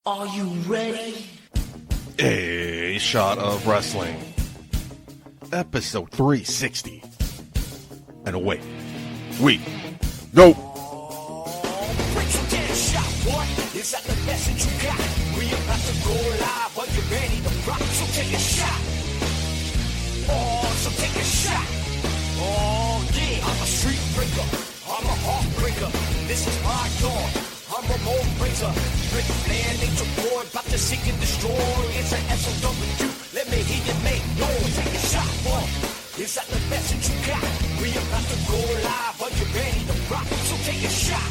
Are you ready? A Shot of Wrestling, episode 360. And away we go. Is that the message you got? We about to go live, but you're ready to rock, so take a shot. Oh, so take a shot. Oh, yeah, I'm a street breaker, I'm a heartbreaker. This is my dawn, I'm a mold raiser. Rick Flair, Nature Boy, about to seek and destroy. It's an SOW, let me hear you make noise. Take a shot, boy. Is that the message you got? We about to go live, but you're ready to rock, so take a shot.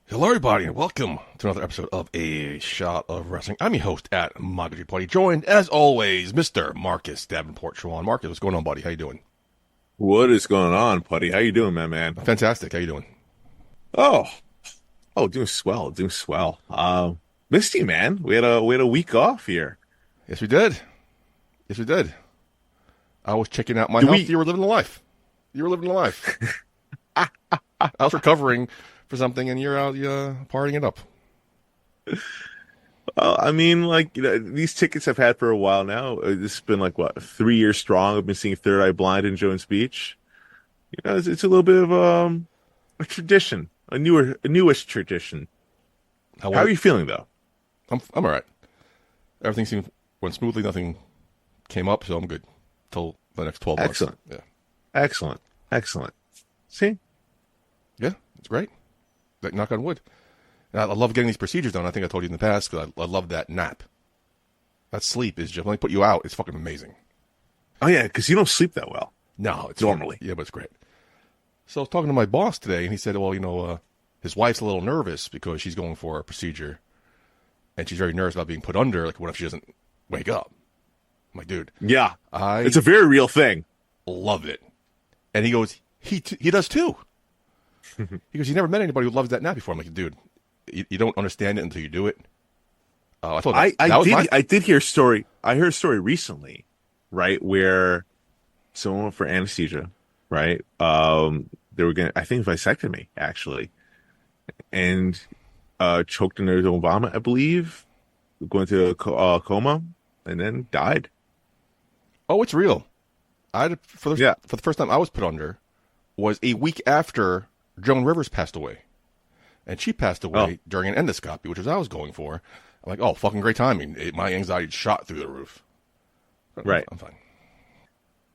Hello, everybody, and welcome to another episode of A Shot of Wrestling. I'm your host at Margaret Party, joined, as always, Mr. Marcus Davenport Schwan. Marcus, what's going on, buddy? How you doing? What is going on, buddy? How you doing, man? Fantastic. How you doing? Oh, doing swell. Missed you, man. We had a week off here. Yes, we did. I was checking out my health. You were living the life. I was recovering for something, and you're out partying it up. Well, I mean, these tickets I've had for a while now. This has been 3 years strong. I've been seeing Third Eye Blind in Jones Beach. It's a little bit of a tradition, a newish tradition. How are you feeling though? I'm all right. Everything went smoothly. Nothing came up, so I'm good till the next 12 months. Excellent. Yeah. Excellent. See? Yeah, it's great. Knock on wood. And I love getting these procedures done. I think I told you in the past because I love that nap. That sleep is just, when they put you out, it's fucking amazing. Oh yeah, because you don't sleep that well. No, it's normally. Yeah, but it's great. So I was talking to my boss today, and he said, well, his wife's a little nervous because she's going for a procedure, and she's very nervous about being put under. Like, what if she doesn't wake up? I'm like, dude. Yeah, it's a very real thing. Love it. And he goes, he does too. He goes, you never met anybody who loves that nap before. I'm like, dude, you don't understand it until you do it. I did hear a story. I heard a story recently, right, where someone went for anesthesia, right? They were I think vasectomy actually, and choked in their own vomit, I believe, going to a coma, and then died. Oh, it's real. For the first time I was put under was a week after Joan Rivers passed away. And she passed away during an endoscopy, which was I was going for. I'm like, fucking great timing. My anxiety shot through the roof. Right. I'm fine.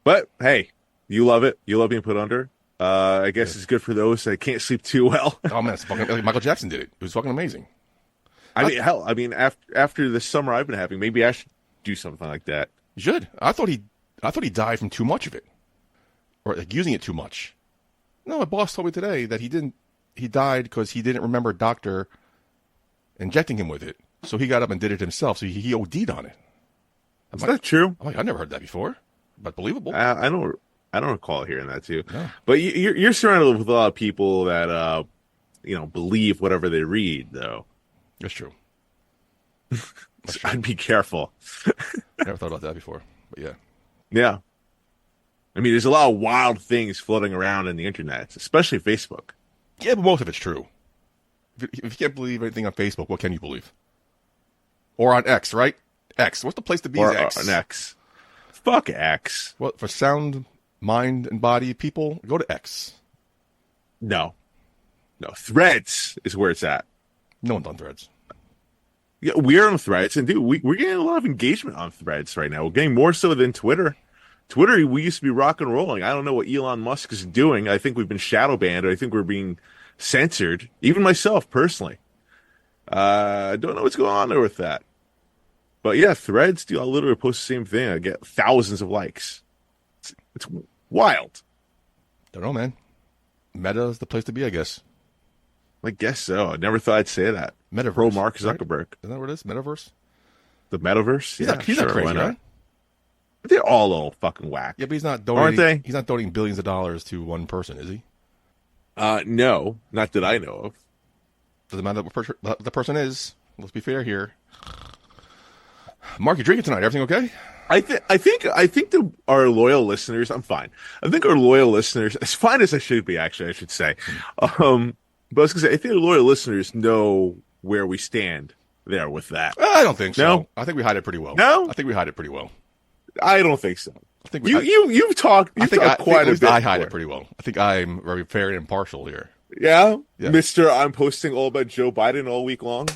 But, hey, you love it. You love being put under. I guess it's good for those that can't sleep too well. Oh, man, it's fucking, like Michael Jackson did it. It was fucking amazing. After the summer I've been having, maybe I should do something like that. You should. I thought he died from too much of it. Or using it too much. No, my boss told me today that he died because he didn't remember a doctor injecting him with it. So he got up and did it himself. So he OD'd on it. Is that true? I'm like, I've never heard that before. But believable. I don't recall hearing that too. No. But you're surrounded with a lot of people that believe whatever they read, though. That's true. I'd be careful. Never thought about that before. But yeah. Yeah. I mean, there's a lot of wild things floating around in the internet, especially Facebook. Yeah, but most of it's true. If you can't believe anything on Facebook, what can you believe? Or on X, right? X. What's the place to be? Or X. on X. Fuck X. What, for sound, mind, and body people, go to X. No. Threads is where it's at. No one's on Threads. Yeah, we're on Threads, and dude, we're getting a lot of engagement on Threads right now. We're getting more so than Twitter. Twitter, we used to be rock and rolling. I don't know what Elon Musk is doing. I think we've been shadow banned, or I think we're being censored. Even myself, personally. I don't know what's going on there with that. But yeah, Threads, dude, I'll literally post the same thing. I get thousands of likes. It's wild. Don't know, man. Meta's the place to be, I guess. I guess so. I never thought I'd say that. Metaverse. Pro Mark Zuckerberg. Right? Isn't that what it is? Metaverse? The metaverse? He's not crazy, right? They're all a little fucking whack. Yeah, but he's not donating. Aren't they? He's not donating billions of dollars to one person, is he? No, not that I know of. Doesn't matter what the person is. Let's be fair here. Mark, you drinking tonight? Everything okay? I think our loyal listeners. I'm fine. I think our loyal listeners, as fine as I should be, actually, I should say. But I was gonna say, I think our loyal listeners know where we stand there with that. I don't think so. No? I think we hide it pretty well. No? I think we hide it pretty well. I don't think so. I think you've talked. You've talked quite a bit. I hide it pretty well. I think I'm very fair and impartial here. Yeah, yeah. Mister, I'm posting all about Joe Biden all week long.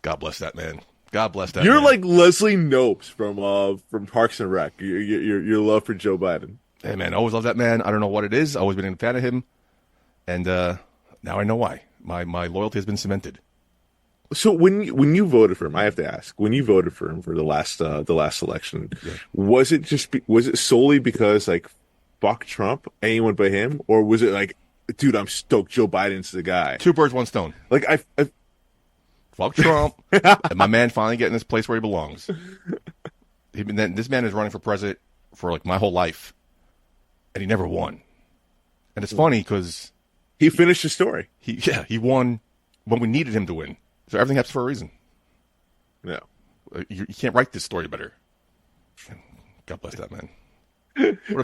God bless that man. God bless that. You're man. like Leslie Nopes from Parks and Rec. Your love for Joe Biden. Hey man, I always love that man. I don't know what it is. Always been a fan of him, and now I know why. My loyalty has been cemented. So when you voted for him, I have to ask, when you voted for him for the last election, was it solely because like fuck Trump, anyone but him, or was it like, dude, I'm stoked Joe Biden's the guy? Two birds, one stone. Like I fuck Trump, and my man finally getting this place where he belongs. This man is running for president for like my whole life, and he never won. And it's funny because he finished his story. He won when we needed him to win. So everything happens for a reason. No, you can't write this story better. God bless that man.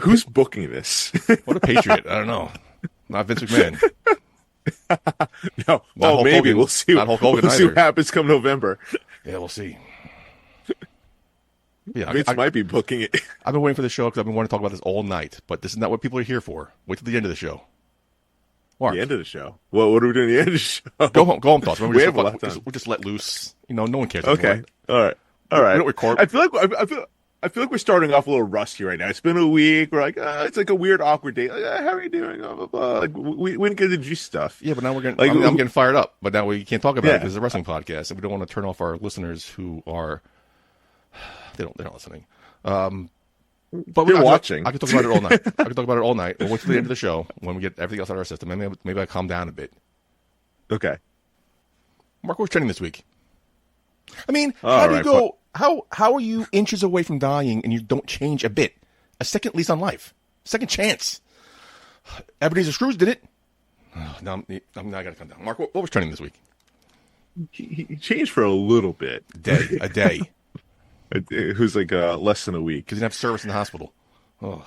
Who's booking this? What a patriot! I don't know. Not Vince McMahon. No. Well, maybe Hogan. We'll see. Not Hulk Hogan we'll see what happens come November. Yeah, we'll see. Yeah, Vince might be booking it. I've been waiting for the show because I've been wanting to talk about this all night. But this is not what people are here for. Wait till the end of the show. Mark. The end of the show. Well, what are we doing at the end of the show? Go home thoughts. We have a lot of time. We'll just let loose. No one cares. Okay. All right. We don't record. I feel like we're starting off a little rusty right now. It's been a week. We're like, it's like a weird, awkward day. Like, how are you doing? Blah, blah, blah. Like, we didn't get the juice stuff. Yeah, but now we're getting. Like, I'm getting fired up. But now we can't talk about it because it's a wrestling podcast, and we don't want to turn off our listeners who are. They're not listening. But they're watching. I could talk about it all night. We'll wait till the end of the show when we get everything else out of our system. Maybe I calm down a bit. Okay. Mark, what's trending this week? I mean, how do you go? How are you inches away from dying and you don't change a bit? A second lease on life, second chance. Ebenezer Scrooge did it. Now I got to come down. Mark, what was trending this week? He changed for a little bit. A day. It was like less than a week because he didn't have service in the hospital. Oh.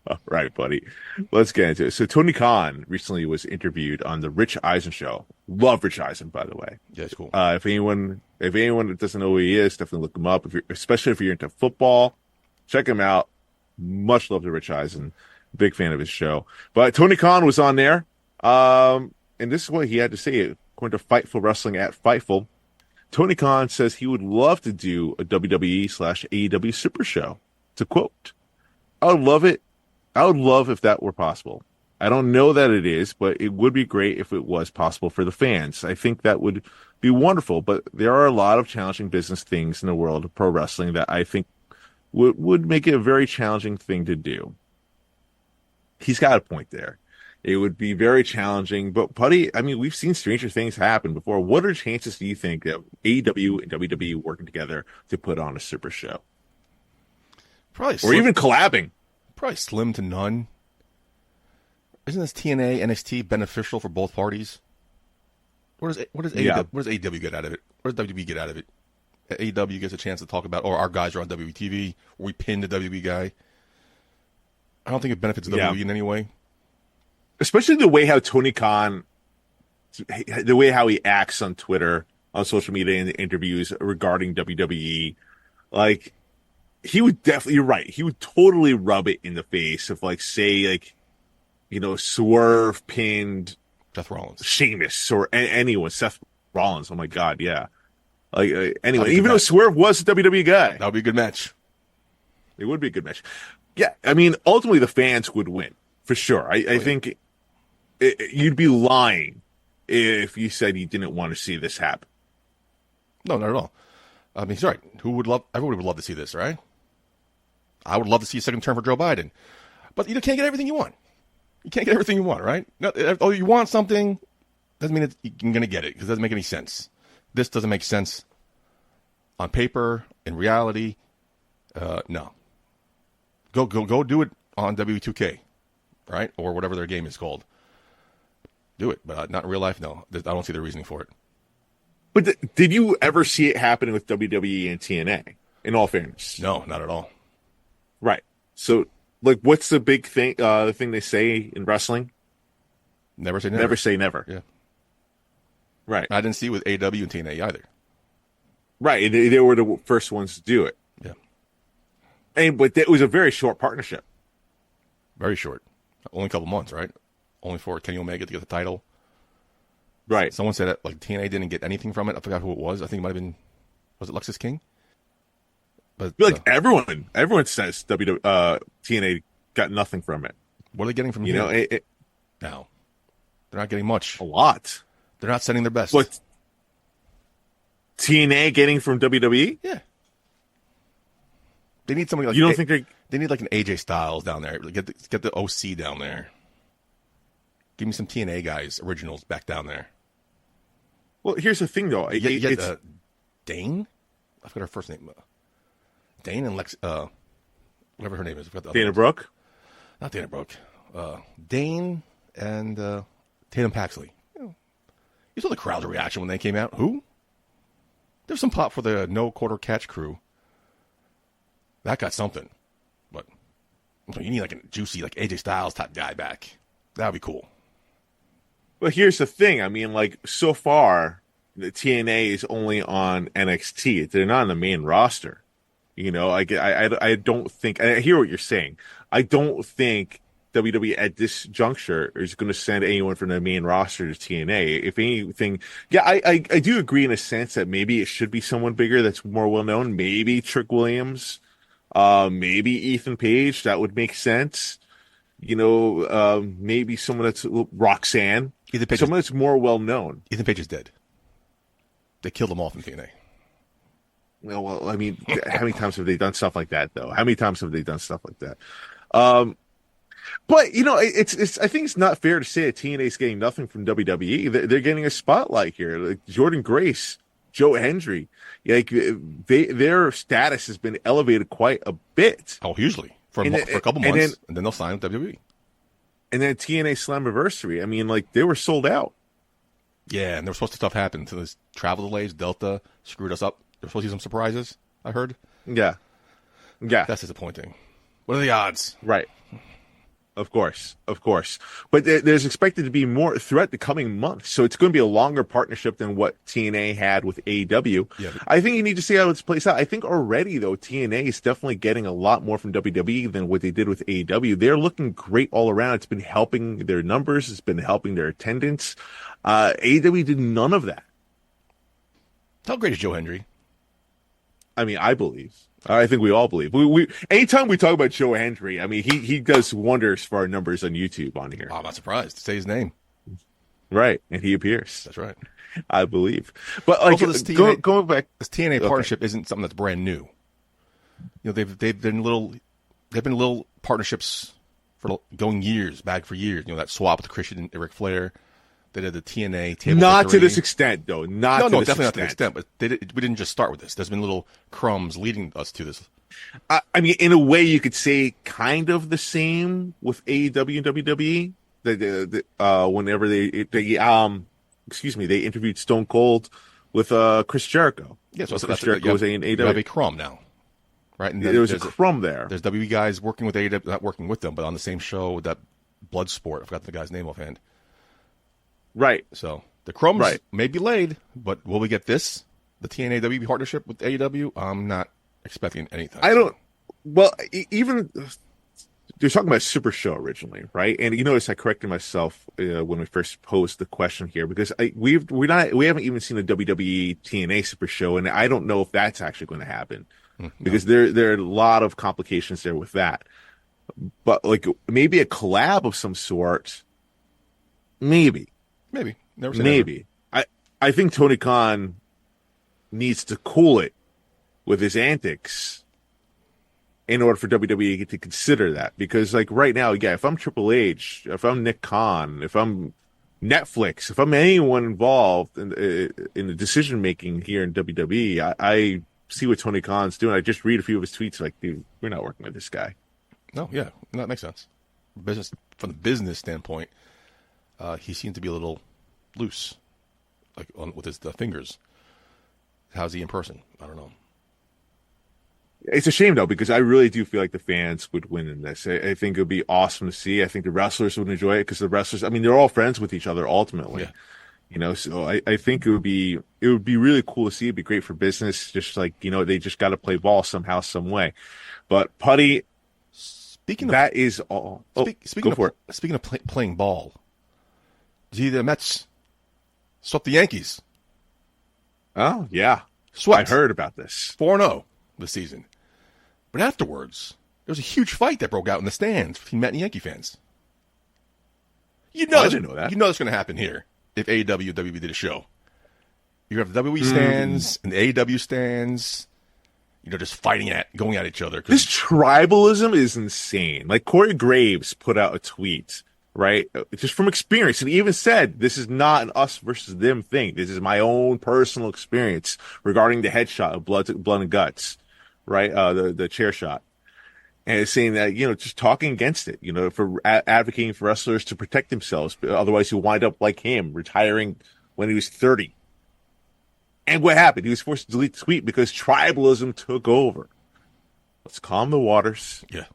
All right, buddy. Let's get into it. So Tony Khan recently was interviewed on the Rich Eisen show. Love Rich Eisen, by the way. Yeah, it's cool. If anyone that doesn't know who he is, definitely look him up. Especially if you're into football, check him out. Much love to Rich Eisen. Big fan of his show. But Tony Khan was on there, and this is what he had to say. According to Fightful Wrestling at Fightful, Tony Khan says he would love to do a WWE/AEW Super Show. To quote, "I would love it. I would love if that were possible. I don't know that it is, but it would be great if it was possible for the fans. I think that would be wonderful, but there are a lot of challenging business things in the world of pro wrestling that I think would make it a very challenging thing to do." He's got a point there. It would be very challenging, but buddy, I mean, we've seen stranger things happen before. What are the chances do you think that AEW and WWE working together to put on a super show? Probably or even collabing. Probably slim to none. Isn't this TNA, NXT beneficial for both parties? What does AEW get out of it? What does WWE get out of it? AEW gets a chance to talk about, or our guys are on WWTV, or we pin the WWE guy. I don't think it benefits WWE in any way. Especially the way how Tony Khan, the way how he acts on Twitter, on social media, in the interviews regarding WWE. Like, he would definitely, you're right, he would totally rub it in the face of, like, say, like, Swerve pinned Seth Rollins, Sheamus, or anyone, Seth Rollins. Oh my God, yeah. Like, anyway, even though Swerve was a WWE guy, that would be a good match. It would be a good match. Yeah, I mean, ultimately the fans would win for sure. I think you'd be lying if you said you didn't want to see this happen. No, not at all. I mean, he's right. Everybody would love to see this, right? I would love to see a second term for Joe Biden, but you can't get everything you want. You can't get everything you want, right? No, you want something doesn't mean you're going to get it because it doesn't make any sense. This doesn't make sense on paper. In reality, no. Go do it on W2K, right? Or whatever their game is called. Do it, but not in real life, no. I don't see the reasoning for it. But did you ever see it happening with WWE and TNA? In all fairness, No, not at all. right. So, like, what's the big thing? The thing they say in wrestling? Never say never. Never say never. Yeah. Right. I didn't see it with AEW and TNA either. Right. They were the first ones to do it. Yeah. But it was a very short partnership. Very short. Only a couple months, right? Only for Kenny Omega to get the title. Right. Someone said that like TNA didn't get anything from it. I forgot who it was. I think it might have been, was it Lexus King? But I feel like everyone says TNA got nothing from it. What are they getting from here? Now, they're not getting much. A lot. They're not sending their best. What? TNA getting from WWE? Yeah. They need somebody like you don't think they need like an AJ Styles down there. Get the OC down there. Give me some TNA guys, originals back down there. Well, here's the thing though. It's Dane. I forgot her first name. Dane and Lex. Whatever her name is. I forgot the Dana Brooke. Not Dana Brooke. Dane and Tatum Paxley. You saw the crowd reaction when they came out. Who? There's some pop for the no quarter catch crew. That got something. But you need like a juicy, like AJ Styles type guy back. That would be cool. Well, here's the thing. I mean, like, so far, the TNA is only on NXT. They're not on the main roster. You know, I don't think, I hear what you're saying. I don't think WWE at this juncture is going to send anyone from the main roster to TNA. If anything, yeah, I do agree in a sense that maybe it should be someone bigger that's more well known. Maybe Trick Williams, maybe Ethan Page. That would make sense. You know, maybe someone that's Roxanne. Someone that's more well known. Ethan Page is dead. They killed him off in TNA. Well, I mean, how many times have they done stuff like that, though? How many times have they done stuff like that? But, you know, it's. I think it's not fair to say that TNA is getting nothing from WWE. They're getting a spotlight here. Like Jordan Grace, Joe Hendry. Like, their status has been elevated quite a bit. Oh, hugely. For a couple months, and then they'll sign with WWE. And then TNA Slammiversary. I mean, like, they were sold out. Yeah, and there was supposed to stuff happen. So there's travel delays. Delta screwed us up. There's supposed to be some surprises, I heard. Yeah. That's disappointing. What are the odds? Right. Of course. But there's expected to be more throughout the coming months. So it's going to be a longer partnership than what TNA had with AEW. Yeah, I think you need to see how it's plays out. I think already, though, TNA is definitely getting a lot more from WWE than what they did with AEW. They're looking great all around. It's been helping their numbers. It's been helping their attendance. AEW did none of that. How great is Joe Hendry? I mean, I believe. I think we all believe. We anytime we talk about Joe Hendry, I mean, he does wonders for our numbers on YouTube on here. Oh, I'm not surprised. Say his name. Right, and he appears. That's right. I believe. But like, also, going back, this TNA partnership isn't something that's brand new. You know, they've been little partnerships for going back for years. You know, that swap with Christian and Ric Flair. They did the TNA table. Not to this extent, though. No, definitely not to this extent. But we didn't just start with this. There's been little crumbs leading us to this. I mean, in a way, you could say kind of the same with AEW and WWE. Whenever they interviewed Stone Cold with Chris Jericho. Yeah, so Chris Jericho was in AEW. You have a crumb now, right? And there was a crumb there. There's WWE guys working with AEW, not working with them, but on the same show with that Bloodsport. I forgot the guy's name offhand. Right. So the crumbs may be laid, but will we get this? The TNA WWE partnership with AEW? I'm not expecting anything. Well, even they're talking about Super Show originally, right? And you notice I corrected myself when we first posed the question here because we haven't even seen a WWE TNA Super Show, and I don't know if that's actually going to happen because there are a lot of complications there with that. But like maybe a collab of some sort, maybe. Maybe. I think Tony Khan needs to cool it with his antics in order for WWE to consider that. Because, like, right now, if I'm Triple H, if I'm Nick Khan, if I'm Netflix, if I'm anyone involved in the decision-making here in WWE, I see what Tony Khan's doing. I just read a few of his tweets like, dude, we're not working with this guy. No, yeah, that makes sense. From the business standpoint, he seemed to be a little loose, like with his fingers. how's he in person? I don't know. It's a shame, though, because I really do feel like the fans would win in this. I think it would be awesome to see. I think the wrestlers would enjoy it because the wrestlers, I mean, they're all friends with each other ultimately. Yeah. You know, so I think it would be really cool to see. It'd be great for business. Just like, you know, they just got to play ball somehow, some way. But Putty, speaking of playing ball, the Mets swept the Yankees. Oh, yeah. Swept. I heard about this. 4-0 this season. But afterwards, there was a huge fight that broke out in the stands between Met and Yankee fans. I didn't know that. You know that's going to happen here if AEW and WWE did a show. You have the WWE stands and the AEW stands, you know, just going at each other. This tribalism is insane. Like Corey Graves put out a tweet, right? Just from experience. And he even said, this is not an us versus them thing. This is my own personal experience regarding the headshot of blood and guts, right? The chair shot. And it's saying that, you know, just talking against it, you know, for advocating for wrestlers to protect themselves. Otherwise, he'll wind up like him, retiring when he was 30. And what happened? He was forced to delete the tweet because tribalism took over. Let's calm the waters. Yeah.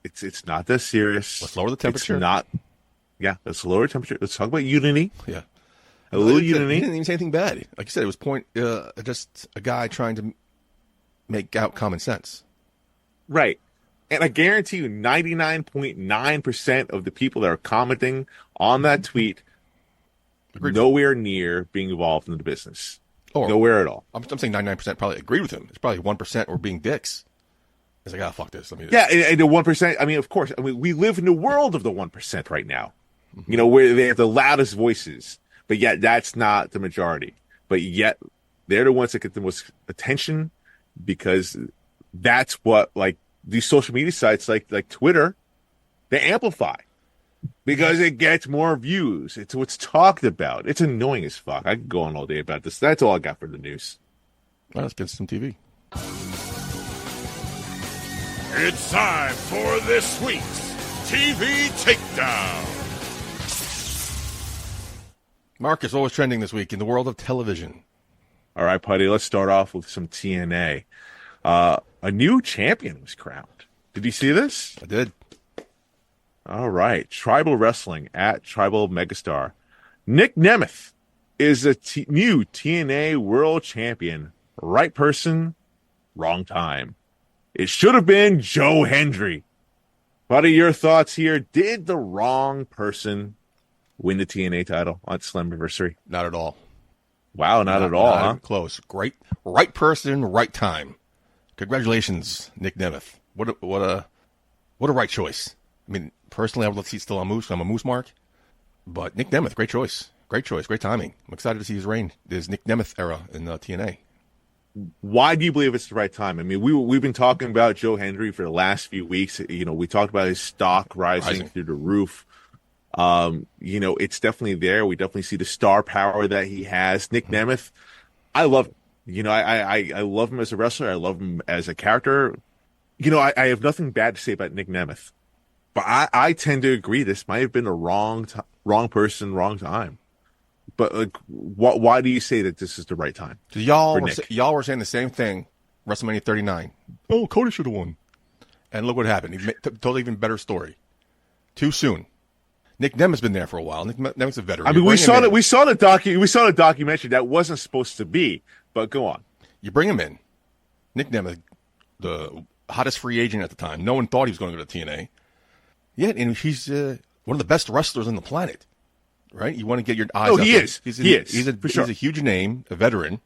It's not that serious. Let's lower the temperature. Let's lower temperature. Let's talk about unity. Yeah. A little unity. He didn't even say anything bad. Like you said, it was just a guy trying to make out common sense. Right. And I guarantee you 99.9% of the people that are commenting on that tweet nowhere near being involved in the business. Nowhere at all. I'm saying 99% probably agreed with him. It's probably 1% were being dicks. It's like, fuck this. And the 1%, I mean, of course, I mean, we live in the world of the 1% right now. You know, where they have the loudest voices, but yet that's not the majority. But yet they're the ones that get the most attention because that's what, like, these social media sites like Twitter, they amplify because it gets more views. It's what's talked about. It's annoying as fuck. I could go on all day about this. That's all I got for the news. Well, let's get some TV. It's time for this week's TV Takedown. Marcus, what was trending this week in the world of television? All right, Putty, let's start off with some TNA. A new champion was crowned. Did you see this? I did. All right. Tribal Wrestling at Tribal Megastar. Nick Nemeth is a new TNA World Champion. Right person, wrong time. It should have been Joe Hendry. What are your thoughts here? Did the wrong person win the TNA title on Slammiversary? Not at all. Wow, not at all, huh? Close. Great. Right person, right time. Congratulations, Nick Nemeth. What a right choice. I mean, personally, I would see still on Moose. I'm a Moose mark. But Nick Nemeth, great choice. Great choice. Great timing. I'm excited to see his reign. This Nick Nemeth era in TNA. Why do you believe it's the right time? I mean, we've been talking about Joe Hendry for the last few weeks. You know, we talked about his stock rising through the roof. You know, it's definitely there. We definitely see the star power that he has. Nick Nemeth, I love him. You know, I love him as a wrestler. I love him as a character. You know, I have nothing bad to say about Nick Nemeth. But I tend to agree this might have been a wrong person, wrong time. But like, why do you say that this is the right time? Y'all were saying the same thing. WrestleMania 39. Oh, Cody should have won. And look what happened. He told an even better story. Too soon. Nick Nemeth's been there for a while. Nick Nemeth's a veteran. I mean, we saw the documentary that wasn't supposed to be. But go on. You bring him in. Nick Nemeth, the hottest free agent at the time. No one thought he was going to go to TNA. Yeah, and he's one of the best wrestlers on the planet. Right? You want to get your eyes. Oh, he is. He is. He's a huge name, a veteran,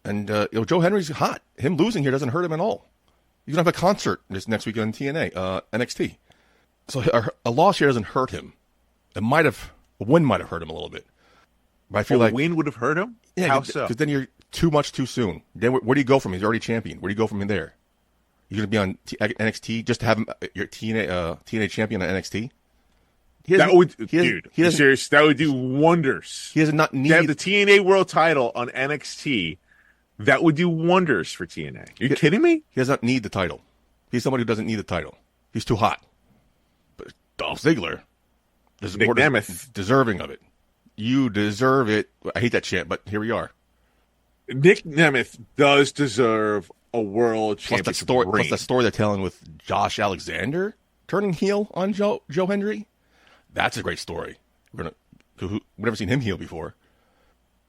and Joe Henry's hot. Him losing here doesn't hurt him at all. He's gonna have a concert this next week on TNA, NXT. So a loss here doesn't hurt him. A win might have hurt him a little bit. But I feel like a win would have hurt him. Yeah, how so? Because then you're too much too soon. Then where do you go from? He's already champion. Where do you go from in there? You're gonna be on NXT just to have him your TNA champion on NXT. That would do wonders. He does not need to have the TNA World Title on NXT. That would do wonders for TNA. Are you kidding me? He does not need the title. He's somebody who doesn't need the title. He's too hot. But Dolph Ziggler is Nick Nemeth deserving of it. You deserve it. I hate that chant, but here we are. Nick Nemeth does deserve a world championship reign. Plus that story they're telling with Josh Alexander turning heel on Joe Hendry. That's a great story. We've never seen him heel before.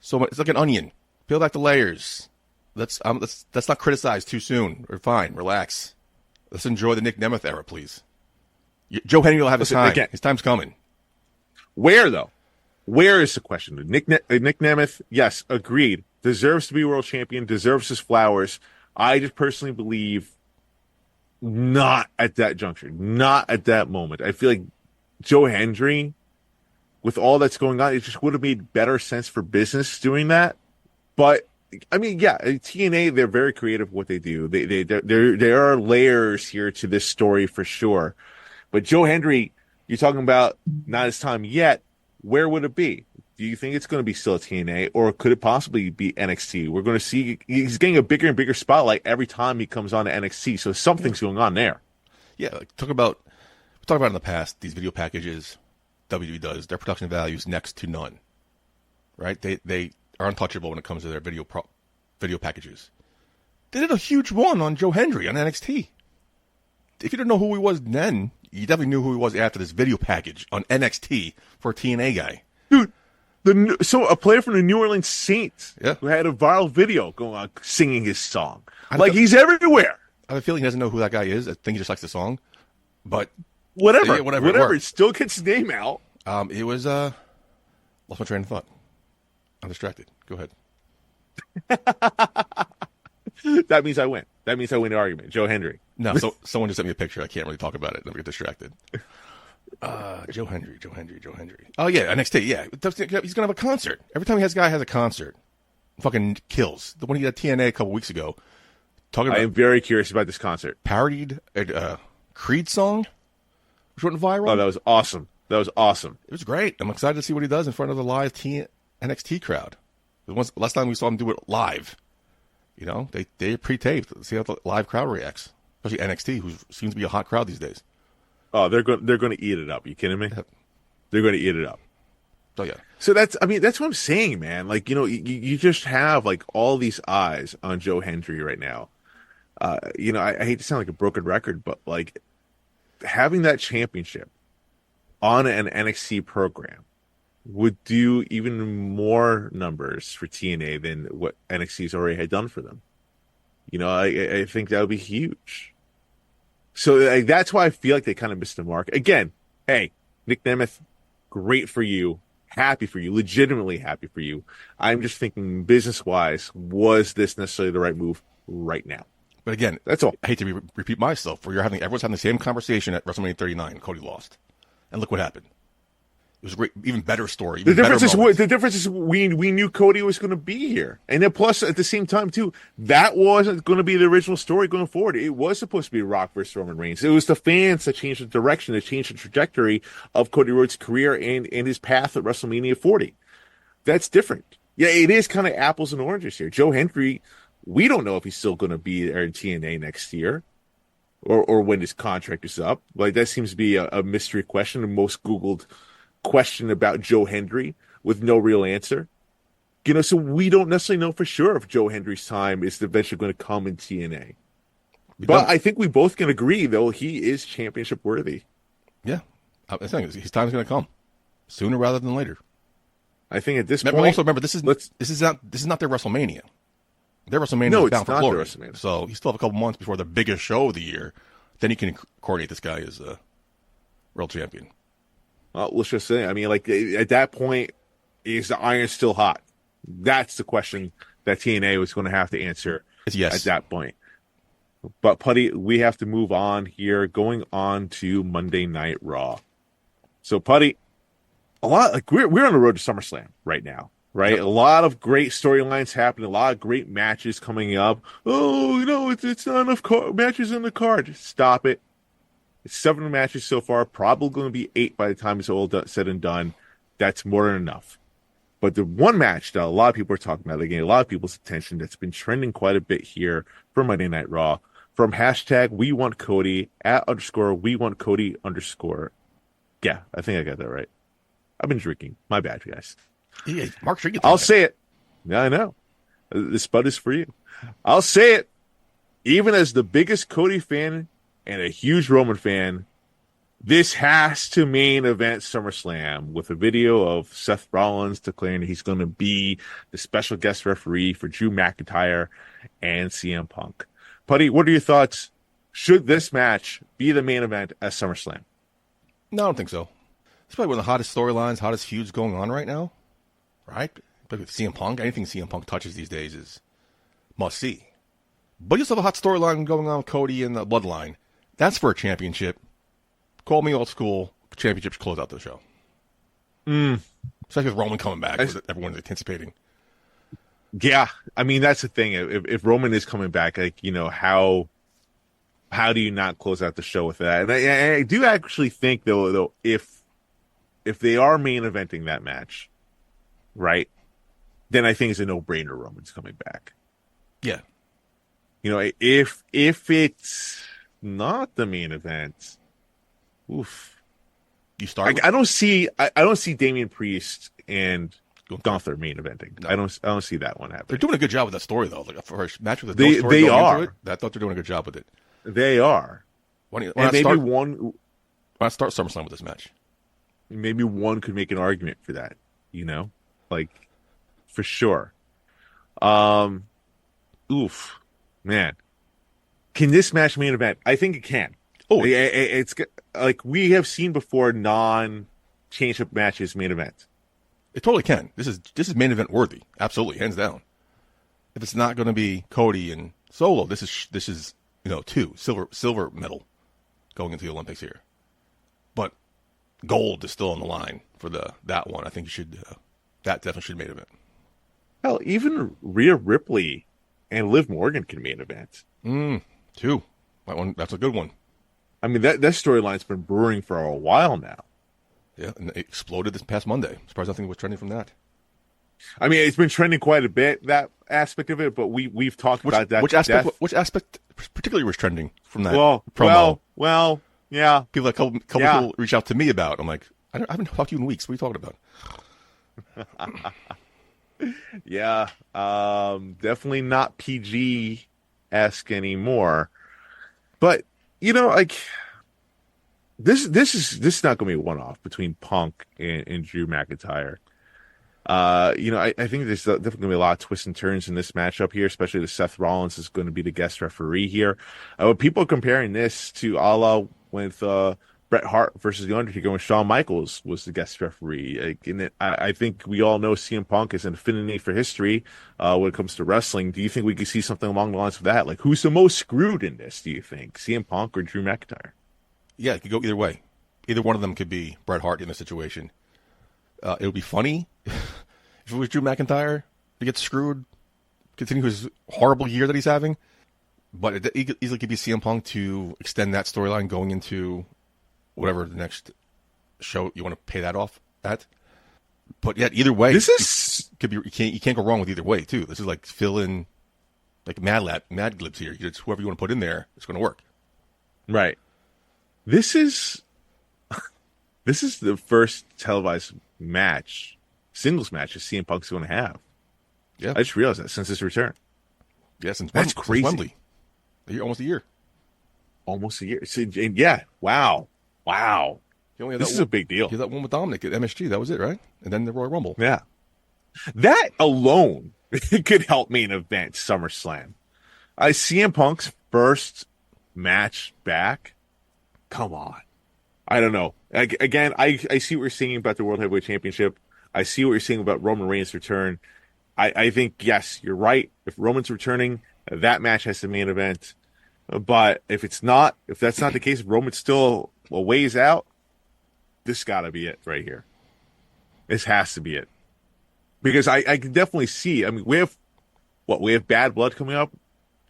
So it's like an onion. Peel back the layers. Let's not criticize too soon. We're fine. Relax. Let's enjoy the Nick Nemeth era, please. Joe Hendry will have his time. His time's coming. Where, though? Where is the question? Nick Nemeth, yes, agreed. Deserves to be world champion, deserves his flowers. I just personally believe not at that juncture, not at that moment. I feel like Joe Hendry, with all that's going on, it just would have made better sense for business doing that. But I mean, yeah, TNA, they're very creative with what they do. There are layers here to this story for sure. But Joe Hendry, you're talking about not his time yet. Where would it be? Do you think it's going to be still at TNA, or could it possibly be NXT? We're going to see he's getting a bigger and bigger spotlight every time he comes on to NXT. So something's going on there. Yeah, we talked about in the past these video packages WWE does. Their production value is next to none. Right? They are untouchable when it comes to their video packages. They did a huge one on Joe Hendry on NXT. If you didn't know who he was then, you definitely knew who he was after this video package on NXT for a TNA guy. Dude, so a player from the New Orleans Saints who had a viral video going on singing his song. He's everywhere. I have a feeling he doesn't know who that guy is. I think he just likes the song. But whatever. It still gets his name out. It was lost my train of thought. I'm distracted. Go ahead. That means I win. That means I win the argument. Joe Hendry. No, so someone just sent me a picture. I can't really talk about it. Let me get distracted. Joe Hendry. Oh, yeah, NXT, yeah. He's going to have a concert. Every time this guy has a concert, fucking kills. The one he had at TNA a couple weeks ago. I am very curious about this concert. Parodied a Creed song, which went viral. Oh, that was awesome. It was great. I'm excited to see what he does in front of the live NXT crowd. Last time we saw him do it live, they pre-taped. See how the live crowd reacts, especially NXT, who seems to be a hot crowd these days. Oh, they're going to eat it up. You kidding me? They're going to eat it up. Oh yeah. So that's what I'm saying, man. You just have all these eyes on Joe Hendry right now. I hate to sound like a broken record, but having that championship on an NXT program would do even more numbers for TNA than what NXT's already had done for them. I think that would be huge. So that's why I feel like they kind of missed the mark. Again, hey, Nick Nemeth, great for you. Happy for you. Legitimately happy for you. I'm just thinking business-wise, was this necessarily the right move right now? But again, that's all. I hate to repeat myself. Everyone's having the same conversation at WrestleMania 39. Cody lost. And look what happened. It was a great, even better story. The difference is we knew Cody was going to be here, and then plus at the same time too, that wasn't going to be the original story going forward. It was supposed to be Rock versus Roman Reigns. It was the fans that changed the direction, that changed the trajectory of Cody Rhodes' career and his path at WrestleMania 40. That's different. Yeah, it is kind of apples and oranges here. Joe Hendry, we don't know if he's still going to be there in TNA next year, or when his contract is up. That seems to be a mystery question, the most Googled question about Joe Hendry with no real answer. So we don't necessarily know for sure if Joe Hendry's time is eventually going to come in TNA. But I think we both can agree, though, he is championship worthy. Yeah. I think his time's going to come sooner rather than later. I think at this point. Also, remember, this is not their WrestleMania. Their WrestleMania is bound for glory. So you still have a couple months before the biggest show of the year. Then you can coordinate this guy as a world champion. Well, let's just say, at that point, is the iron still hot? That's the question that TNA was going to have to answer at that point. But, Putty, we have to move on here, going on to Monday Night Raw. So, Putty, we're on the road to SummerSlam right now, right? Yep. A lot of great storylines happening, a lot of great matches coming up. Oh, it's not enough matches in the card. Stop it. It's 7 matches so far, probably going to be 8 by the time it's all said and done. That's more than enough. But the one match that a lot of people are talking about, getting a lot of people's attention, that's been trending quite a bit here for Monday Night Raw, from hashtag We Want Cody @ We Want Cody _. Yeah, I think I got that right. I've been drinking. My bad, guys. Yeah, Mark drinking. I'll say it. Yeah, I know. This spot is for you. I'll say it. Even as the biggest Cody fan and a huge Roman fan, this has to main event SummerSlam with a video of Seth Rollins declaring that he's going to be the special guest referee for Drew McIntyre and CM Punk. Putty, what are your thoughts? Should this match be the main event at SummerSlam? No, I don't think so. It's probably one of the hottest storylines, hottest feuds going on right now, right? But with CM Punk, anything CM Punk touches these days is must see. But you still have a hot storyline going on with Cody and the Bloodline. That's for a championship. Call me old school. Championships close out the show. Especially with Roman coming back, everyone's anticipating. Yeah, I mean that's the thing. If Roman is coming back, like how do you not close out the show with that? And I do actually think though if they are main eventing that match, right, then I think it's a no-brainer. Roman's coming back. Yeah. If it's not the main event, oof. You start. I don't see Damian Priest and Gunther main eventing. No. I don't see that one happening. They're doing a good job with that story though. Like for a match with a story they are. I thought they're doing a good job with it. They are. When I start SummerSlam with this match, maybe one could make an argument for that. Like for sure. Oof, man. Can this match main event? I think it can. Oh, it's like we have seen before non-championship matches main event. It totally can. This is main event worthy. Absolutely, hands down. If it's not going to be Cody and Solo, this is two silver medal going into the Olympics here. But gold is still on the line for that one. I think you should that definitely should main event. Hell, even Rhea Ripley and Liv Morgan can main event. Too. That one, that's a good one. I mean, that storyline's been brewing for a while now. Yeah, and it exploded this past Monday. I'm surprised nothing was trending from that. I mean, it's been trending quite a bit, that aspect of it, but we've talked about that. Which aspect particularly was trending from that promo? Well, yeah. People, a couple people reach out to me about. I'm like, I haven't talked to you in weeks. What are you talking about? Yeah, definitely not PG-esque anymore. But like this is not going to be a one-off between Punk and Drew McIntyre. I think there's definitely going to be a lot of twists and turns in this matchup here, especially the Seth Rollins is going to be the guest referee here. People comparing this to a la with Bret Hart versus The Undertaker when Shawn Michaels was the guest referee. I think we all know CM Punk is an affinity for history when it comes to wrestling. Do you think we could see something along the lines of that? Like, who's the most screwed in this, do you think? CM Punk or Drew McIntyre? Yeah, it could go either way. Either one of them could be Bret Hart in this situation. It would be funny if it was Drew McIntyre to get screwed, continue his horrible year that he's having. But it easily could be CM Punk to extend that storyline going into whatever the next show you want to pay that off at. But yet, either way, could be you can't go wrong with either way too. This is like fill in like Mad Libs here. It's whoever you want to put in there, it's going to work. Right. This is the first televised singles match that CM Punk's going to have. Yeah, I just realized that since his return. Yeah, that's crazy. Since Wembley, almost a year. Almost a year. So, yeah. Wow. This is a big deal. You had that one with Dominic at MSG. That was it, right? And then the Royal Rumble. Yeah. That alone could help main event SummerSlam. CM Punk's first match back. Come on. I don't know. Again, I see what you're saying about the World Heavyweight Championship. I see what you're saying about Roman Reigns' return. I think, yes, you're right. If Roman's returning, that match has the main event. But if that's not the case, if Roman's still a ways out, this got to be it right here. This has to be it. Because I can definitely see, I mean, we have Bad Blood coming up,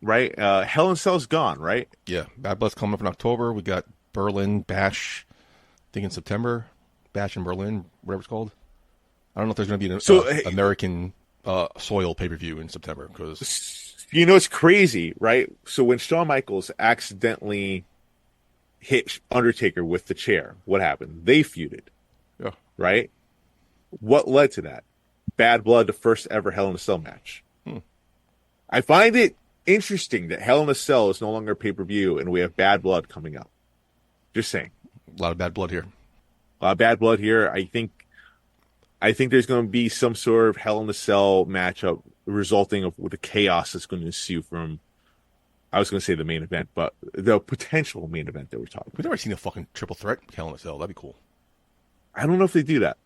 right? Hell in Cell's gone, right? Yeah, Bad Blood's coming up in October. We got Berlin, Bash, I think in September. Bash in Berlin, whatever it's called. I don't know if there's going to be an American soil pay-per-view in September. Because it's crazy, right? So when Shawn Michaels accidentally hit Undertaker with the chair, what happened? They feuded. Yeah. Right? What led to that? Bad Blood, the first ever Hell in a Cell match. I find it interesting that Hell in a Cell is no longer pay-per-view and we have Bad Blood coming up. Just saying. A lot of bad blood here. A lot of bad blood here. I think there's going to be some sort of Hell in a Cell matchup resulting with the chaos that's going to ensue from, I was going to say the main event, but the potential main event that we're talking about. We've never seen a fucking triple threat Hell in a Cell. That'd be cool. I don't know if they do that.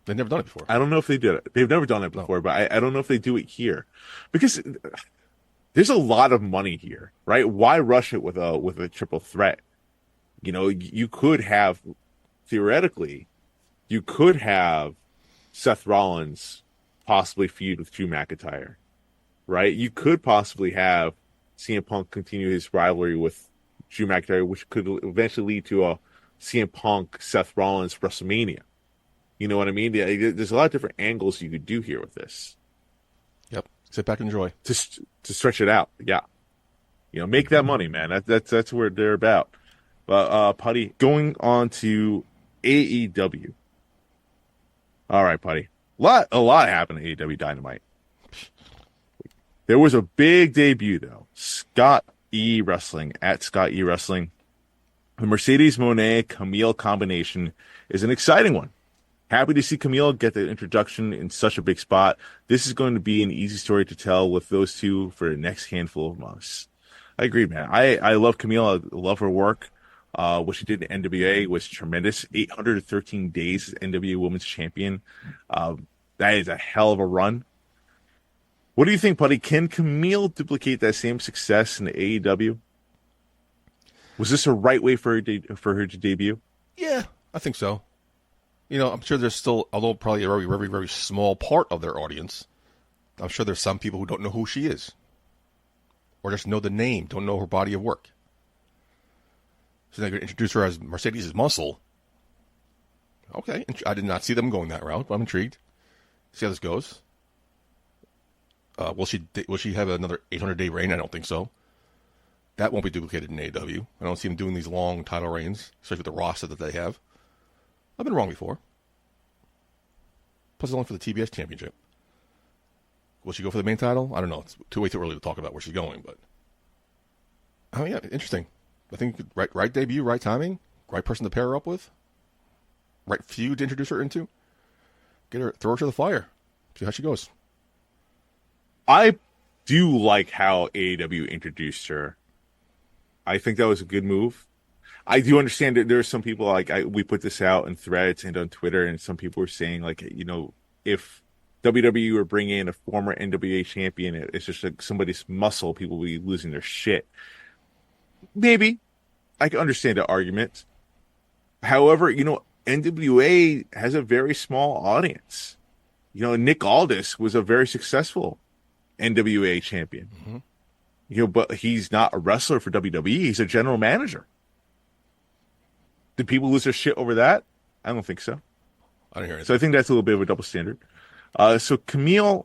They've never done it before. I don't know if they did it. They've never done it before, but I don't know if they do it here. Because there's a lot of money here, right? Why rush it with a triple threat? You know, you could have, theoretically, Seth Rollins possibly feud with Drew McIntyre, right? You could possibly have CM Punk continue his rivalry with Drew McIntyre, which could eventually lead to a CM Punk Seth Rollins WrestleMania. You know what I mean? There's a lot of different angles you could do here with this. Yep. Sit back and enjoy. To stretch it out. Yeah. You know, make that money, man. That's what they're about. But Putty, going on to AEW. All right, Putty. A lot happened at AEW Dynamite. There was a big debut though. Scott E Wrestling at Scott E Wrestling. The Mercedes Moné Kamille combination is an exciting one. Happy to see Kamille get the introduction in such a big spot. This is going to be an easy story to tell with those two for the next handful of months. I agree, man. I love Kamille. I love her work. What she did in NWA was tremendous. 813 days as NWA Women's Champion. That is a hell of a run. What do you think, Putty? Can Kamille duplicate that same success in the AEW? Was this a right way for her to debut? Yeah, I think so. You know, I'm sure there's still, although probably a very, very, very small part of their audience, I'm sure there's some people who don't know who she is. Or just know the name, don't know her body of work. So they're going to introduce her as Mercedes' Muscle. Okay, I did not see them going that route, but I'm intrigued. See how this goes. Will she have another 800-day reign? I don't think so. That won't be duplicated in AEW. I don't see them doing these long title reigns, especially with the roster that they have. I've been wrong before. Plus, it's only for the TBS Championship. Will she go for the main title? I don't know. It's too early to talk about where she's going, but oh yeah, interesting. I think right debut, right timing, right person to pair her up with, right feud to introduce her into. Throw her to the fire. See how she goes. I do like how AEW introduced her. I think that was a good move. I do understand that there are some people we put this out in threads and on Twitter, and some people were saying if WWE were bringing in a former NWA champion, it's just like somebody's muscle, people will be losing their shit. Maybe I can understand the argument. However, NWA has a very small audience. Nick Aldis was a very successful NWA champion. Mm-hmm. But he's not a wrestler for WWE. He's a general manager. Did people lose their shit over that? I don't think so. I don't hear it. So I think that's a little bit of a double standard. So Kamille,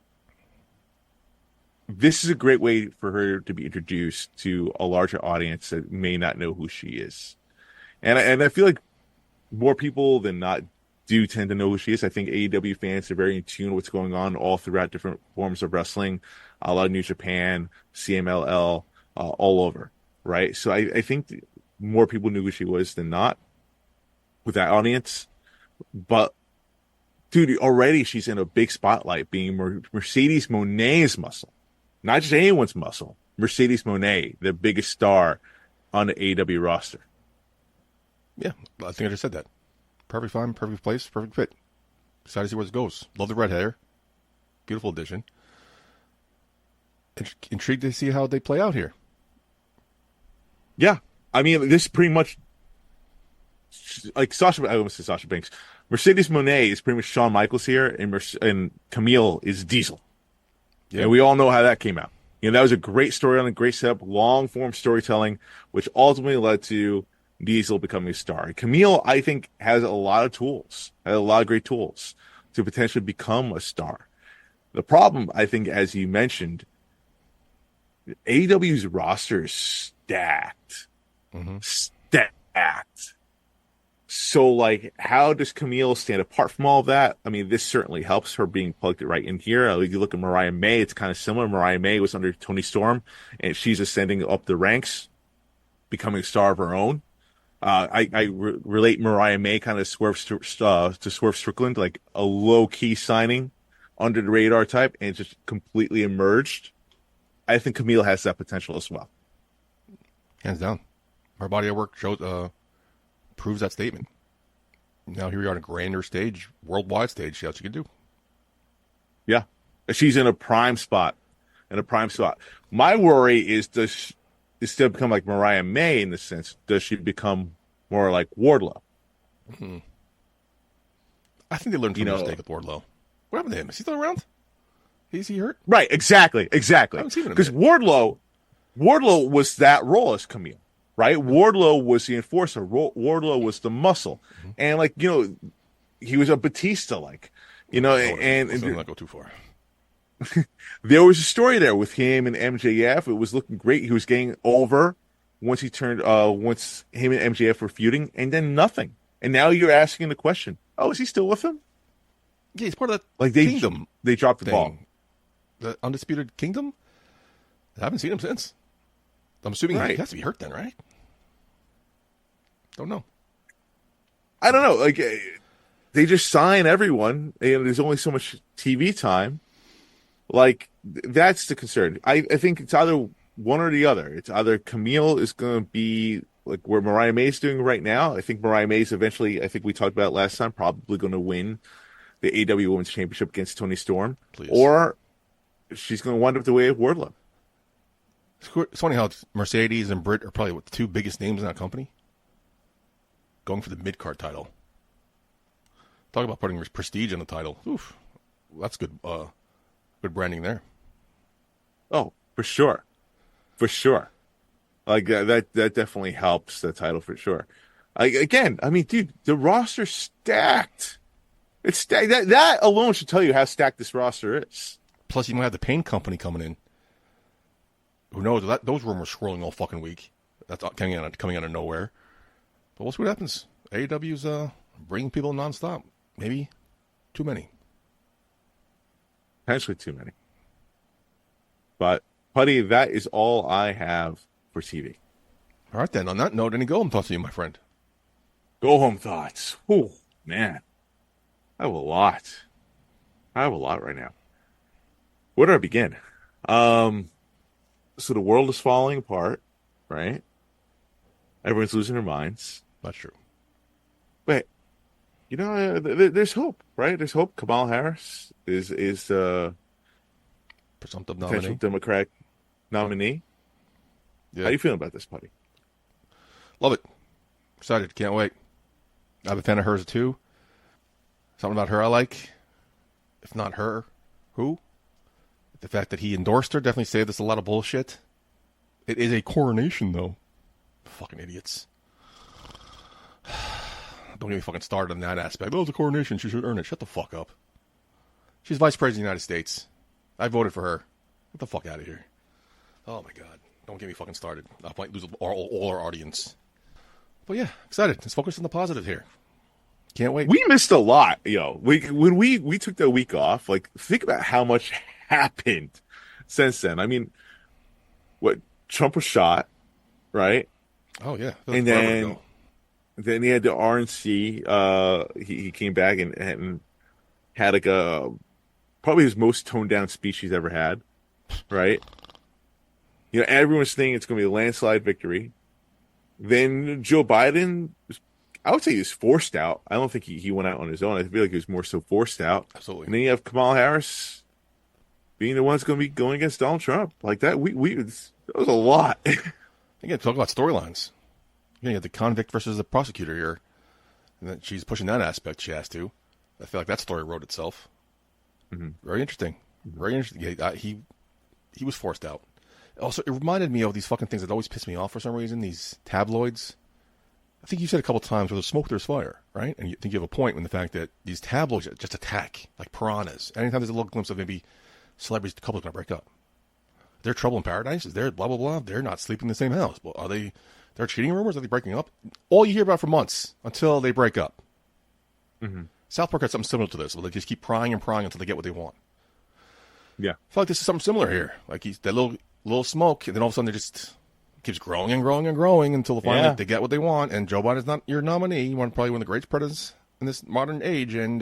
this is a great way for her to be introduced to a larger audience that may not know who she is. And I feel like more people than not do tend to know who she is. I think AEW fans are very in tune with what's going on all throughout different forms of wrestling. A lot of New Japan, CMLL, all over, right? So I think more people knew who she was than not with that audience. But, dude, already she's in a big spotlight being Mercedes Moné's muscle. Not just anyone's muscle. Mercedes Moné, the biggest star on the AEW roster. Yeah, I think I just said that. Perfect time, perfect place, perfect fit. Excited to see where this goes. Love the red hair. Beautiful addition. Intrigued to see how they play out here. Yeah. I mean, this pretty much, like I almost said Sasha Banks. Mercedes Moné is pretty much Shawn Michaels here, and Kamille is Diesel. Yeah. And we all know how that came out. That was a great storyline, great setup, long-form storytelling, which ultimately led to Diesel becoming a star. Kamille, I think, has a lot of tools, has a lot of great tools to potentially become a star. The problem, I think, as you mentioned, AEW's roster is stacked. Mm-hmm. Stacked. So, like, how does Kamille stand apart from all of that? I mean, this certainly helps her being plugged right in here. You look at Mariah May, it's kind of similar. Mariah May was under Toni Storm, and she's ascending up the ranks, becoming a star of her own. Relate Mariah May kind of to Swerve Strickland, like a low-key signing, under the radar type, and just completely emerged. I think Kamille has that potential as well. Hands down. Her body of work shows, proves that statement. Now here we are on a grander stage, worldwide stage. See what she can do. Yeah. She's in a prime spot. My worry is, instead of become like Mariah May in the sense, does she become more like Wardlow? Mm-hmm. I think they learned from their mistake with Wardlow. What happened to him? Is he still around? Is he hurt? Right, exactly. I haven't seen him because Wardlow was that role as Kamille, right? Wardlow was the enforcer. Wardlow was the muscle. Mm-hmm. And, like, he was a Batista-like, and let's not go too far. There was a story there with him and MJF. It was looking great. He was getting over once him and MJF were feuding, and then nothing. And now you're asking the question, is he still with him? Yeah, he's part of that Kingdom. They dropped the ball. The Undisputed Kingdom? I haven't seen him since. I'm assuming he has to be hurt then, right? Don't know. I don't know. Like, they just sign everyone, and there's only so much TV time. Like, that's the concern. I think it's either one or the other. It's either Kamille is going to be like where Mariah May's doing right now. I think Mariah May's eventually, I think we talked about it last time, probably going to win the AEW Women's Championship against Toni Storm. Please. Or she's going to wind up the way of Wardlow. It's funny how Mercedes and Britt are probably the two biggest names in that company. Going for the mid-card title. Talk about putting prestige in the title. Oof. That's good good branding there. Oh, for sure. For sure. Like, that definitely helps the title for sure. Again, I mean, dude, the roster's stacked. It's stacked. That alone should tell you how stacked this roster is. Plus, you might have the Pain Company coming in. Who knows? Those rumors swirling all fucking week. That's coming out of nowhere. But we'll see what happens. AEW's bringing people nonstop. Maybe too many. Potentially too many. But, Putty, that is all I have for TV. All right, then. On that note, any go-home thoughts to you, my friend? Go-home thoughts. Oh, man. I have a lot. Right now. Where do I begin? So the world is falling apart, right? Everyone's losing their minds. That's true. But, there's hope, right? There's hope. Kamala Harris is presumptive potential nominee. Democratic nominee. Yeah. How are you feeling about this, buddy? Love it. Excited. Can't wait. I'm a fan of hers, too. Something about her I like. If not her, who? The fact that he endorsed her definitely saved us a lot of bullshit. It is a coronation, though. Fucking idiots. Don't get me fucking started on that aspect. Oh, it's a coronation. She should earn it. Shut the fuck up. She's Vice President of the United States. I voted for her. Get the fuck out of here. Oh, my God. Don't get me fucking started. I might lose all our audience. But, yeah, excited. Let's focus on the positive here. Can't wait. We missed a lot, when we took the week off, like, think about how much happened since then. I mean, Trump was shot, right? Oh, yeah. And then he had the RNC. He came back and had like probably his most toned down speech he's ever had, right? Everyone's thinking it's going to be a landslide victory. Then Joe Biden, I would say he was forced out. I don't think he went out on his own. I feel like he was more so forced out. Absolutely. And then you have Kamala Harris being the one that's going to be going against Donald Trump. Like that, that was a lot. Again, talk about storylines. You have the convict versus the prosecutor here. And then she's pushing that aspect she has to. I feel like that story wrote itself. Mm-hmm. Very interesting. Very interesting. Yeah, he was forced out. Also, it reminded me of these fucking things that always piss me off for some reason, these tabloids. I think you said a couple times, where there's smoke, there's fire, right? And you think you have a point in the fact that these tabloids just attack, like piranhas. Anytime there's a little glimpse of maybe celebrities, the couple's going to break up. They're trouble in paradise. They're blah, blah, blah. They're not sleeping in the same house. Well, are they There are cheating rumors. Are they breaking up? All you hear about for months until they break up. Mm-hmm. South Park had something similar to this, where they just keep prying and prying until they get what they want. Yeah, I feel like this is something similar here. Like that little smoke, and then all of a sudden it just keeps growing and growing and growing until finally they get what they want. And Joe Biden's not your nominee. You want probably one of the greatest presidents in this modern age. And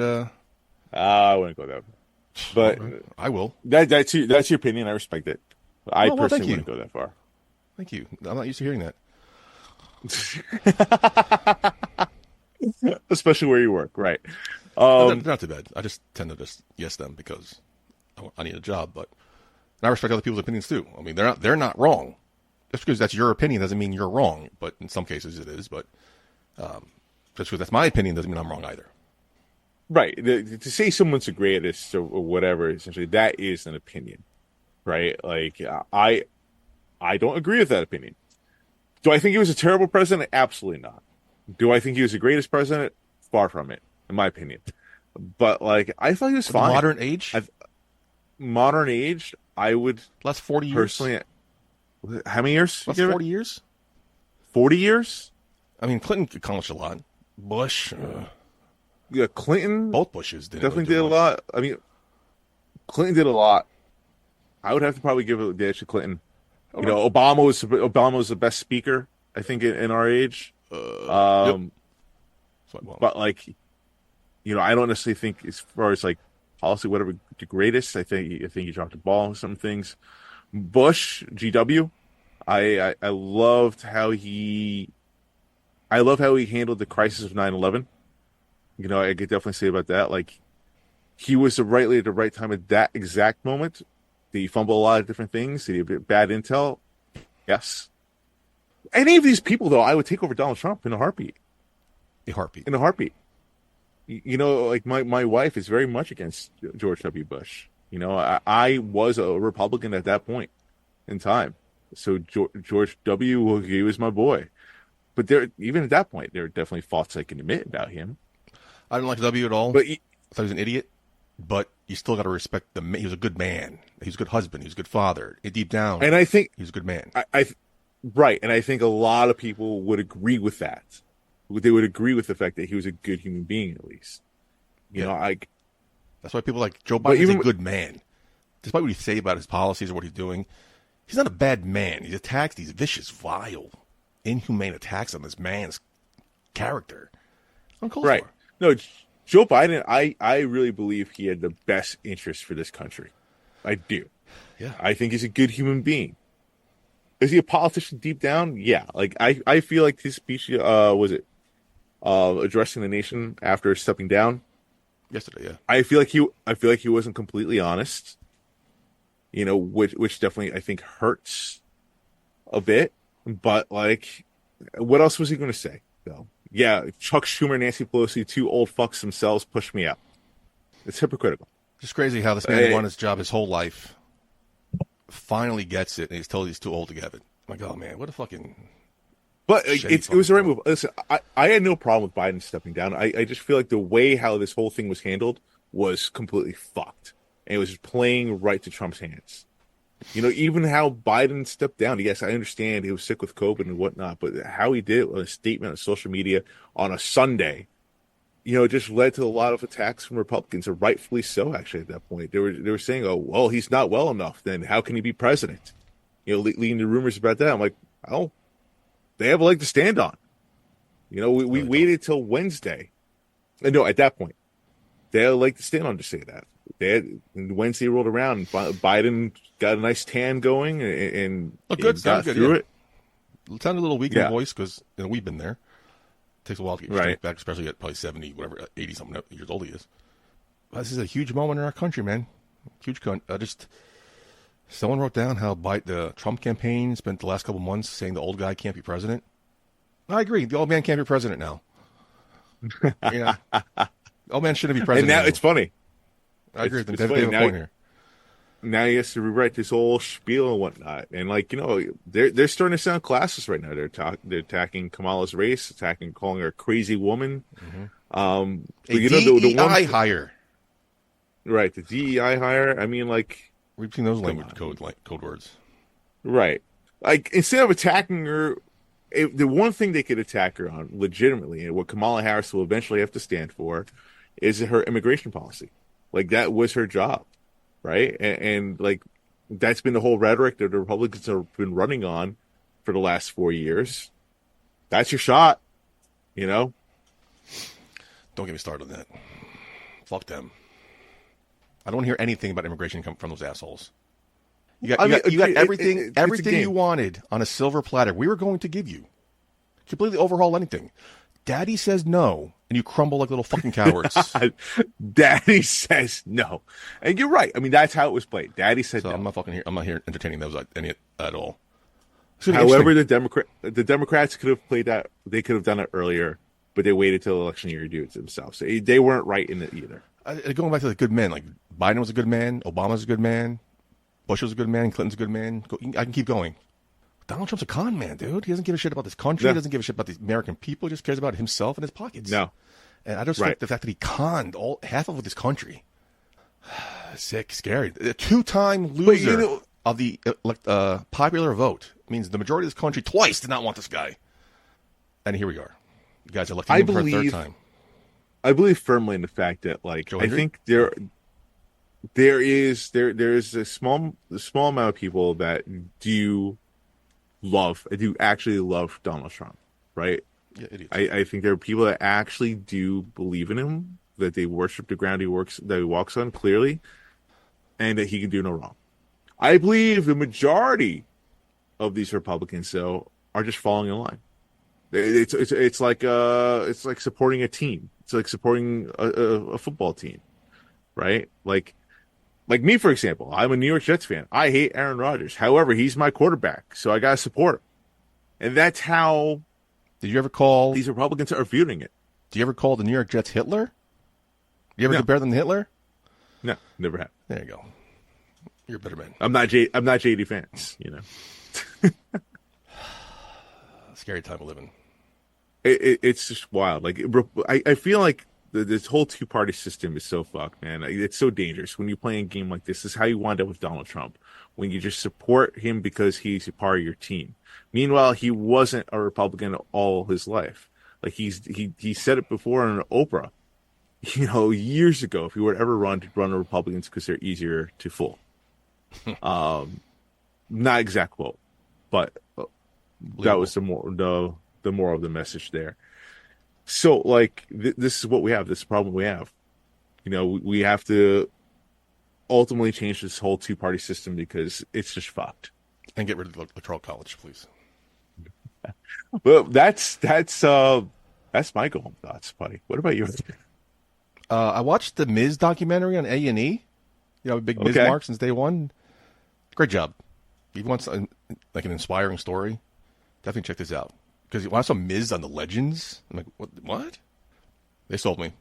I wouldn't go that far. But I will. That's your opinion. I respect it. I personally wouldn't go that far. Thank you. I'm not used to hearing that. Especially where you work, right? Not too bad. I just tend to just yes them because I need a job, but I respect other people's opinions too. I mean, they're not wrong. Just because that's your opinion doesn't mean you're wrong, but in some cases it is. But just because that's my opinion doesn't mean I'm wrong either. Right. To say someone's the greatest or whatever, essentially, that is an opinion, right? Like I don't agree with that opinion. Do I think he was a terrible president? Absolutely not. Do I think he was the greatest president? Far from it, in my opinion. But like, I thought he was fine. Modern age? I would last 40 years. Personally, how many years? Last 40 years. 40 years. I mean, Clinton accomplished a lot. Bush. Yeah, Clinton. Both Bushes definitely did a lot. I mean, Clinton did a lot. I would have to probably give it the edge to Clinton. You know, Obama was the best speaker, I think, in our age. But like, you know, I don't necessarily think as far as like policy, whatever, the greatest. I think he dropped the ball on some things. Bush, GW, I loved how he handled the crisis of 9/11. You know, I could definitely say about that. Like, he was the right leader at the right time at that exact moment. Did he fumble a lot of different things? Did he have bad intel? Yes. Any of these people, though, I would take over Donald Trump in a heartbeat. In a heartbeat. You know, like my wife is very much against George W. Bush. You know, I was a Republican at that point in time. So George W., he was my boy. But even at that point, there are definitely faults I can admit about him. I didn't like W at all. But I thought he was an idiot. But you still got to respect he was a good man. He was a good husband. He was a good father. Deep down, and I think he was a good man. Right, and I think a lot of people would agree with that. They would agree with the fact that he was a good human being, at least. You know, that's why people like Joe Biden is a good man. Despite what you say about his policies or what he's doing, he's not a bad man. He attacks these vicious, vile, inhumane attacks on this man's character. Right. No, Joe Biden, I really believe he had the best interest for this country. I do. Yeah. I think he's a good human being. Is he a politician deep down? Yeah. Like, I feel like his speech, addressing the nation after stepping down yesterday, yeah. I feel like he wasn't completely honest. You know, which definitely I think hurts a bit. But like, what else was he going to say though? Yeah, Chuck Schumer, Nancy Pelosi, two old fucks themselves, push me out. It's hypocritical. Just crazy how this man wanted his job his whole life, finally gets it, and he's told he's too old to get it. I'm like, oh man, what a fucking. But it was the right move. Listen, I had no problem with Biden stepping down. I just feel like the way how this whole thing was handled was completely fucked, and it was just playing right to Trump's hands. You know, even how Biden stepped down. Yes, I understand he was sick with COVID and whatnot, but how he did it with a statement on social media on a Sunday, you know, it just led to a lot of attacks from Republicans, and rightfully so. Actually, at that point, they were saying, "Oh, well, he's not well enough. Then how can he be president?" You know, leading to rumors about that. I'm like, oh, they have a leg to stand on. You know, we waited till Wednesday. No, at that point, they had a leg to stand on to say that. Wednesday rolled around, and Biden got a nice tan going, and got through it. It sounded a little weak in the voice because we've been there. It takes a while to get your strength back, especially at probably 70, whatever, 80-something years old he is. But this is a huge moment in our country, man. Huge someone wrote down how the Trump campaign spent the last couple months saying the old guy can't be president. I agree. The old man can't be president now. You know, the old man shouldn't be president. And now it's funny. I agree with them. They have a point here. Now he has to rewrite this whole spiel and whatnot. And like, you know, they're starting to sound classist right now. They're attacking Kamala's race, calling her a crazy woman. Mm-hmm. You know, the DEI hire. Right, the DEI hire. I mean, like, we've seen those language code words. Right. Like, instead of attacking her the one thing they could attack her on legitimately, and what Kamala Harris will eventually have to stand for, is her immigration policy. Like, that was her job, right? And like, that's been the whole rhetoric that the Republicans have been running on for the last 4 years. That's your shot, you know? Don't get me started on that. Fuck them. I don't hear anything about immigration come from those assholes. You got everything you wanted on a silver platter. We were going to give you. Completely overhaul anything. Daddy says no, and you crumble like little fucking cowards. Daddy says no. And you're right. I mean, that's how it was played. Daddy said no. I'm not here entertaining those at all. However, the Democrats could have played that. They could have done it earlier, but they waited till election year to do it to themselves. So they weren't right in it either. Going back to the good men, like Biden was a good man, Obama was a good man, Bush was a good man, Clinton's a good man. I can keep going. Donald Trump's a con man, dude. He doesn't give a shit about this country. He doesn't give a shit about the American people. He just cares about himself and his pockets. No. And I just like the fact that he conned half of this country. Sick, scary. A two-time loser of the popular vote means the majority of this country twice did not want this guy. And here we are. You guys are electing him for a third time. I believe firmly in the fact that, like, I think there is a small amount of people that do actually love Donald Trump, right? Yeah, idiots. I think there are people that actually do believe in him, that they worship the ground he walks on clearly, and that he can do no wrong. I believe the majority of these Republicans, though, are just falling in line. It's like supporting a team. It's like supporting a football team, right? Like me, for example. I'm a New York Jets fan. I hate Aaron Rodgers. However, he's my quarterback, so I gotta support him. And that's how. Did you ever call these Republicans are viewing it? Do you ever call the New York Jets Hitler? You ever compare them to Hitler? No, never have. There you go. You're a better man. I'm not JD fans, you know. Scary time of living. It's just wild. Like, I feel like this whole two-party system is so fucked, man. It's so dangerous when you play a game like this. This is how you wind up with Donald Trump, when you just support him because he's a part of your team. Meanwhile, he wasn't a Republican all his life. Like, he said it before on Oprah, you know, years ago. If he were to ever run the Republicans because they're easier to fool. Not exact quote, but that was the moral of the message there. So, like, this is what we have. This problem we have. You know, we have to ultimately change this whole two-party system because it's just fucked. And get rid of the Electoral College, please. Well, that's my go-home thoughts, buddy. What about you? I watched the Miz documentary on A&E. You know, a big Miz mark since day one. Great job. If you want like an inspiring story, definitely check this out. Because when I saw Miz on the Legends, I'm like, what? They sold me.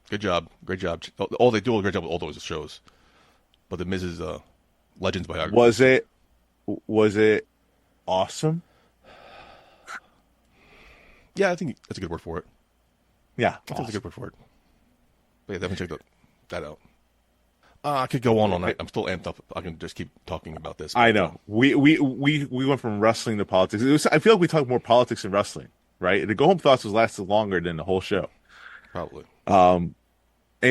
Good job. Great job. All they do a great job with all those shows. But the Miz's Legends biography. Was it awesome? Yeah, I think that's a good word for it. Yeah. I think that's a good word for it. But yeah, definitely check that out. I could go on all night. I'm still amped up. I can just keep talking about this. I know. We went from wrestling to politics. I feel like we talked more politics than wrestling, right? The Go Home Thoughts was lasted longer than the whole show. Probably. And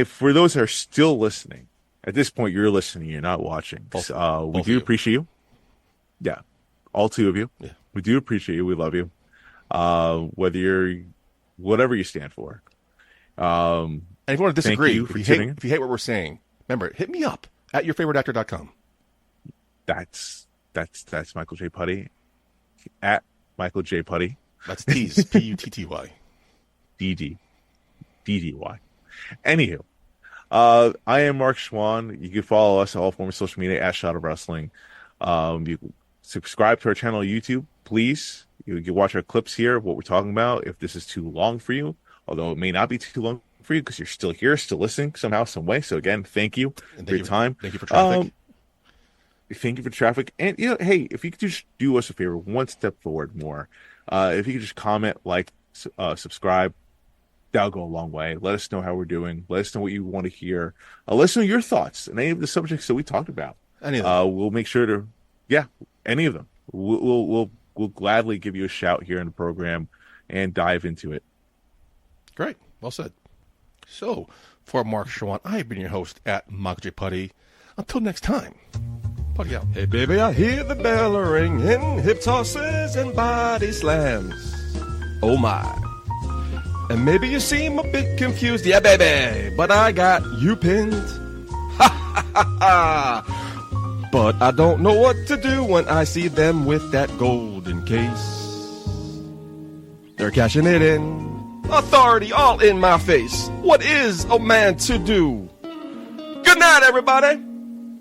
for those that are still listening, at this point, you're listening. You're not watching. We do appreciate you. Yeah. All two of you. Yeah. We do appreciate you. We love you. Whatever you stand for. And if you want to disagree, if you hate what we're saying, remember, hit me up at yourfavoriteactor.com. That's Michael J. Putty. At Michael J. Putty. That's T's. Putty. DDY. Anywho, I am Mark Schwann. You can follow us on all forms of social media at Shot of Wrestling. You can subscribe to our channel on YouTube, please. You can watch our clips here of what we're talking about. If this is too long for you, although it may not be too long for you because you're still here, still listening somehow, some way. So again, thank you for your time. Thank you for traffic. Thank you for traffic. And, you know, hey, if you could just do us a favor, one step forward more. If you could just comment, like, subscribe, that'll go a long way. Let us know how we're doing. Let us know what you want to hear. Let us know your thoughts on any of the subjects that we talked about. Any of them. We'll make sure to, any of them. We'll we'll gladly give you a shout here in the program and dive into it. Great. Well said. So, for Mark Schwann, I've been your host at Michael J. Putty. Until next time, Putty out. Hey, baby, I hear the bell ringing, hip tosses and body slams. Oh, my. And maybe you seem a bit confused. Yeah, baby, but I got you pinned. Ha, ha, ha, ha. But I don't know what to do when I see them with that golden case. They're cashing it in. Authority all in my face. What is a man to do? Good night, everybody.